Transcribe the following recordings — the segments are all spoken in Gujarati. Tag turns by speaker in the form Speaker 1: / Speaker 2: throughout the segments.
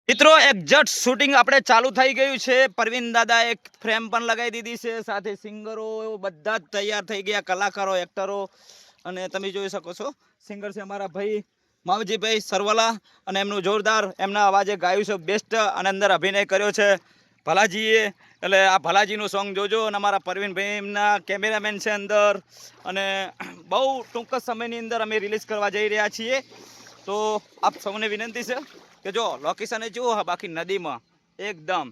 Speaker 1: મિત્રો એક્ઝેક્ટ શૂટિંગ આપણે ચાલુ થઈ ગયું છે. પરવીન દાદા એક ફ્રેમ પણ લગાવી દીધી છે, સાથે સિંગરો બધા જ તૈયાર થઈ ગયા, કલાકારો, એક્ટરો. અને તમે જોઈ શકો છો સિંગર છે અમારા ભાઈ માવજીભાઈ સરવાલા, અને એમનું જોરદાર એમના અવાજે ગાયું છે બેસ્ટ, અને અંદર અભિનય કર્યો છે ભલાજીએ. એટલે આ ભલાજીનું સોંગ જોજો. અને અમારા પરવીનભાઈ એમના કેમેરામેન છે અંદર, અને બહુ ટૂંક જ સમયની અંદર અમે રિલીઝ કરવા જઈ રહ્યા છીએ. તો આપ સૌને વિનંતી છે કે જો લોકેશન એ જુઓ, બાકી નદીમાં એકદમ.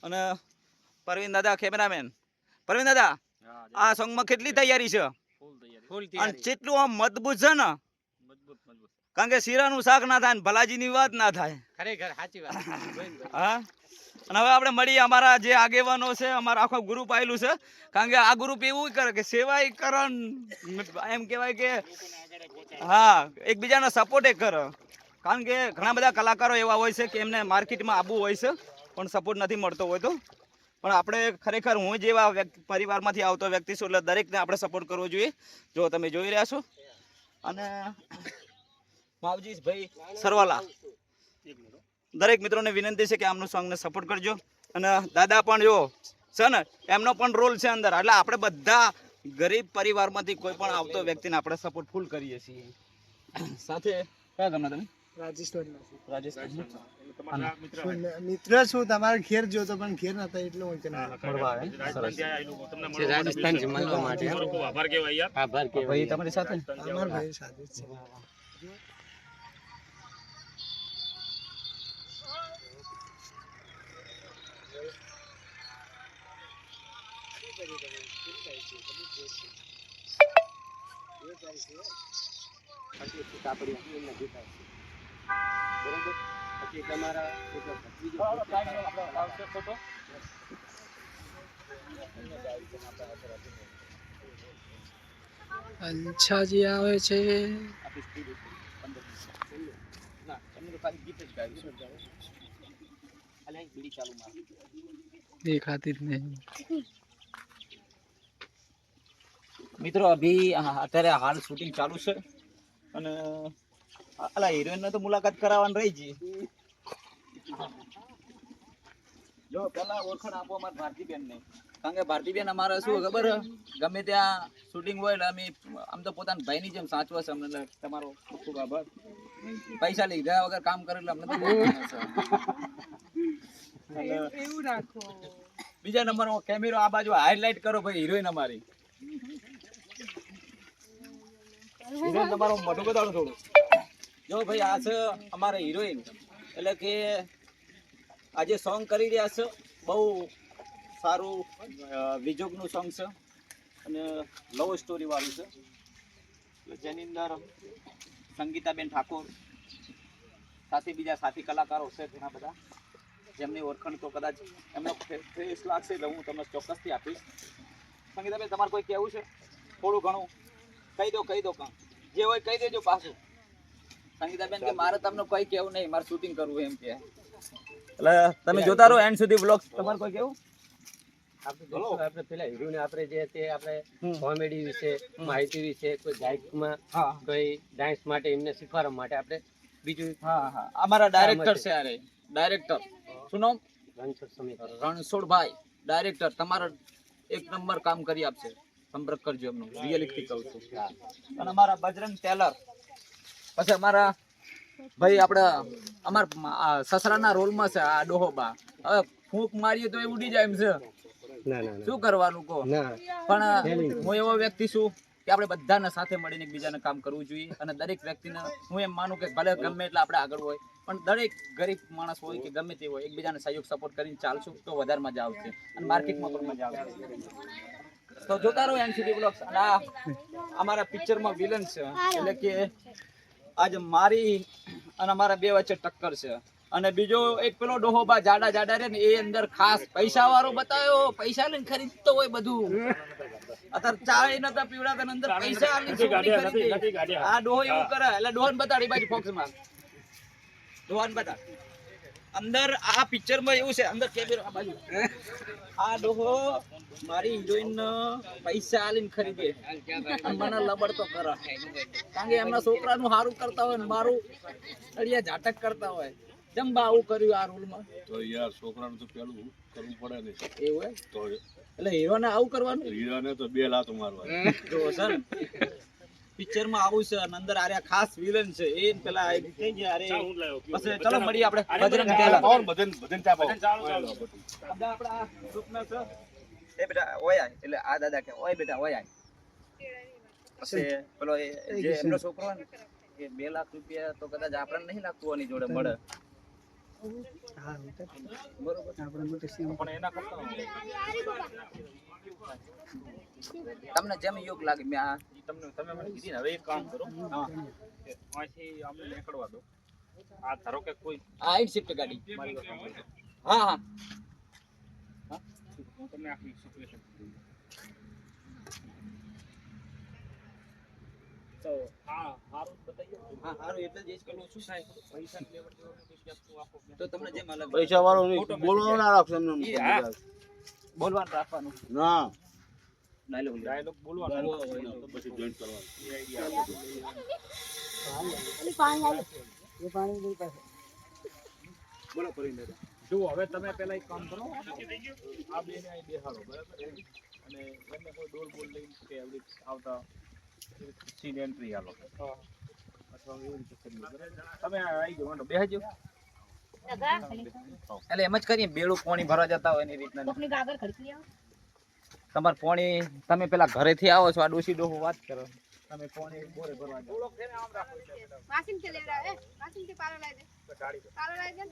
Speaker 1: અને પરવીન દાદા કેમેરામેન, પરવીન દાદા આ સોંગમાં કેટલી તૈયારી છે? અને કેટલું આમ મજબૂત છે ને, કારણ કે શીરાનું શાક ના થાય ને ભલાજીની વાત ના થાય.
Speaker 2: ખરેખર સાચી વાત.
Speaker 1: હા. અને હવે આપણે મળીએ અમારા જે આગેવાનો છે, અમારા આખો ગ્રુપ આવેલું છે, કારણ કે આ ગ્રુપ એવું કરે કે સેવાય કરણ, એમ કહેવાય કે હા એકબીજાને સપોર્ટ કરે. કારણ કે ઘણા બધા કલાકારો એવા હોય છે કે એમને માર્કેટમાં આવવું હોય છે પણ સપોર્ટ નથી મળતો હોય. તો પણ આપણે ખરેખર હું જેવા પરિવારમાંથી આવતો વ્યક્તિ છું, એટલે દરેકને આપણે સપોર્ટ કરવો જોઈએ. જો તમે જોઈ રહ્યા છો. અને માવજી ભાઈ સરવાલા, દરેક મિત્રોને વિનંતી છે કે આમનું સોંગને સપોર્ટ કરજો. અને દાદા પણ જો છે ને, એમનો પણ રોલ છે અંદર. એટલે આપણે બધા ગરીબ પરિવારમાંથી કોઈ પણ આવતો વ્યક્તિને આપણે સપોર્ટ ફૂલ કરીએ છીએ. સાથે કયા ગામના તમે?
Speaker 3: મિત્ર છું, તમારે ઘેર જોતો પણ ઘેર નતા એટલે હું
Speaker 2: રાજસ્થાન થી મળવા માટે આભાર કહેવાય.
Speaker 1: ભાઈ તમારી સાથે
Speaker 3: અમારા ભાઈ સાથે જ છે. અંછાજી આવે છે. દેખાતી જ નહીં
Speaker 1: મિત્રો. અભી અત્યારે હાલ શૂટિંગ ચાલુ છે, અને અલા હિરોઈન ને તો મુલાકાત કરાવવાની રહી છે. જો પેલા ઓળખાણ આપો અમારા ભારતીબેન ને, કારણ કે ભારતીબેન અમારે શું ખબર, ગમે ત્યાં શૂટિંગ હોય એટલે અમે આમ તો પોતાના ભાઈની જેમ સાચવે છે અમને. એટલે તમારો ખૂબ ખૂબ આભાર. પૈસા લીધા વગર કામ કરે એટલે અમને તો બહુ ગમે છે. એવું રાખો. બીજા નંબર કેમેરો આ બાજુ હાઇલાઇટ કરો ભાઈ, હિરોઈન અમારી. હિરોઈન તમારો મોઢું બતાડો થોડું. જો ભાઈ આ છે અમારા હિરોઈન. એટલે કે આજે સોંગ કરી રહ્યા છે, બહુ સારું વિજોગનું સોંગ છે, અને લવ સ્ટોરી વાળું છે. જેની અંદર સંગીતાબેન ઠાકોર સાથે બીજા સાથી કલાકારો છે ઘણા બધા, જેમની ઓળખાણ તો કદાચ એમનો ફેસ લાગશે એટલે હું તમને ચોક્કસથી આપીશ. સંગીતાબેન તમારે કોઈ કહેવું છે? થોડું ઘણું કહી દો કામ જે હોય કહી દેજો પાછું. સંગીતાબેન કે મારે તમને કોઈ કેવું નહીં, મારે શૂટિંગ કરવું એમ કે. એટલે તમે જોતા રહો એન્ડ સુધી બ્લોગ. તમારે કોઈ કેવું?
Speaker 2: આપણે પેલા હીરોને આપણે જે તે આપણે કોમેડી વિશે માહિતી વિશે, કોઈ ગાયકમાં કોઈ ડાન્સ માટે એમને શીખવાડવા માટે આપણે બીજું.
Speaker 1: હા અમારા ડાયરેક્ટર છે. અરે ડાયરેક્ટર શું નામ? રણછોડભાઈ ડાયરેક્ટર તમારા એક નંબર કામ કરી આપશે. સંપર્ક કરજો એમનો, રિયલિસ્ટિક કહું છું. અને અમારા બજરંગ ટેલર, પછી અમારા ભાઈ આપણે અમારા સસરાના રોલમાં છે આ ડોહોબા. હવે ફૂંક મારીએ તો એ ઉડી જાય એમ છે. શું કરવાનું કહો? પણ હું એવો વ્યક્તિ છું કે આપણે બધાને સાથે મળીને એકબીજાને કામ કરવું જોઈએ. અને દરેક વ્યક્તિને હું એમ માનું કે ભલે ગમે એટલે આપણે આગળ હોય, પણ દરેક ગરીબ માણસ હોય કે ગમે તે હોય, એકબીજાને સહયોગ સપોર્ટ કરીને ચાલશું તો વધારે મજા આવશે, અને માર્કેટમાં પણ મજા આવશે. તો જોતા રહો એનસીડી બ્લોગ્સ. અને આ અમારા પિક્ચરમાં વિલન છે, એટલે કે આજે મારી અને અમારા બે વચ્ચે ટક્કર છે. અને બીજો એક પેલો ડોહોબા જાડા રે ને, એ અંદર ખાસ પૈસા વાળો બતાવ્યો, પૈસા લઈને ખરીદતો હોય બધું. અત્યારે ચાય નતા પીવડાતા, અંદર પૈસા ખરીદે. આ ડોહો એવું કરે. એટલે ડોહન બતાડી બાજુ ફોક્સમાં ડોહન બતાડ. અંદર આ પિક્ચરમાં એવું છે, અંદર કેમેરો આ બાજુ. આ ડોહો મારી હિરોઈન પૈસા આલીને ખરીદે, મને લબડતો કરે. કારણ કે એમના છોકરાનું સારું કરતા હોય ને મારું અડિયા ઝાટક કરતા હોય. કેમ બા આવું કર્યું આ રોલમાં?
Speaker 4: તો યાર છોકરાને તો પેલું કરવું પડે ને.
Speaker 1: એવું હે?
Speaker 4: તો
Speaker 1: એટલે હીરોને આવું કરવાનું?
Speaker 4: હીરાને તો 2 લાત મારવા.
Speaker 1: જો છે ને પિક્ચરમાં આવું છે અને અંદર આરે ખાસ વિલન છે એ પેલા થઈ ગયા અરે પછી ચલો મળીએ આપણે બજરંગ પહેલા
Speaker 4: બધન ચા પાવ.
Speaker 1: આપડા ગ્રુપમાં છે એ બેટા ઓય આય એટલે આ દાદા કે ઓય બેટા ઓય આય પછી પેલો જે એમનો છોકરો ને એ 2 લાખ રૂપિયા તો કદાચ આપણને નહીં લાગતું આની જોડે મળે
Speaker 3: હા
Speaker 1: બરોબર
Speaker 3: આપણે મોટી સીમ
Speaker 1: પણ એના કરતા તમને જેમ યોગ લાગે મેં આ તમે મને કીધી ને હવે એક કામ કરો હા અહીંથી અમને નીકળવા દો આ ધારો કે કોઈ આ 8 શિફ્ટ ગાડી મારી વાત સાંભળો હા હા હા હું તમને આખી સિચ્યુએશન તો હા હારું બતાઈઓ હા હારું એટલે જ કરું શું થાય પૈસા લેવડ દેવડ કે આપો તો તમને જેમ અલગ
Speaker 4: પૈસા વાળો બોલવાનું ના રાખો એમને.
Speaker 1: બોલવાનું રાખવાનું
Speaker 4: ના
Speaker 1: ડાયલોગ બોલવાનો
Speaker 4: પછી જોઈન્ટ કરવાનું.
Speaker 1: બોલો પરિંદર જો હવે તમે પહેલા એક કામ કરો આ બેને અહીં બેહાડો બરાબર અને બંને કોઈ ડોલ બોલ લઈને કે એવડી આવતા સીન એન્ટ્રી આલો અથવા એવી રીતે કરીએ બરાબર તમે આવી જાઓ વાંધો બેહજો એટલે એમ જ કરીએ બેડું પાણી ભરવા જતા હોય એની રીતના તમારે પાણી તમે પેલા ઘરેથી આવો છો આ ડોસી ડોહો વાત કરો તમે પાણી બોરે ભરવા જાઓ
Speaker 5: વાસીમ કે લેવડા હે વાસીમ કે પાલો લાવી દે પાલો લાવી દે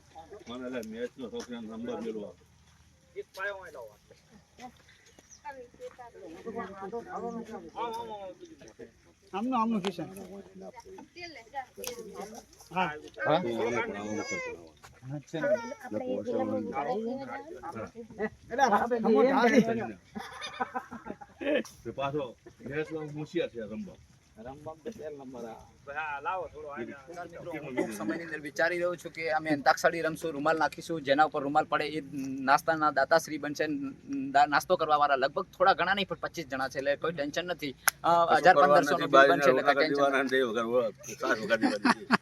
Speaker 4: મને લે મેચનો છોકરાનો નંબર મેળવો.
Speaker 1: એક પાયો માં લાવો
Speaker 3: આમનું કિશન
Speaker 5: તેલ લે જા
Speaker 4: પાછો મેચનો હોશિયાર છે રમવા.
Speaker 1: રમવા બે તેલ નંબર હા લાવો થોડો ટૂંક સમયની અંદર વિચારી રહ્યો છું કે અમે અંતાક્ષરી રમશું રૂમાલ નાખીશું જેના ઉપર રૂમાલ પડે એ નાસ્તાના દાતાશ્રી બનશે નાસ્તો કરવા વાળા લગભગ થોડા ઘણા નહીં પણ 25 જણા છે એટલે કોઈ ટેન્શન નથી 1000-1500 નું બિલ બનશે એટલે કઈ ટેન્શન નથી.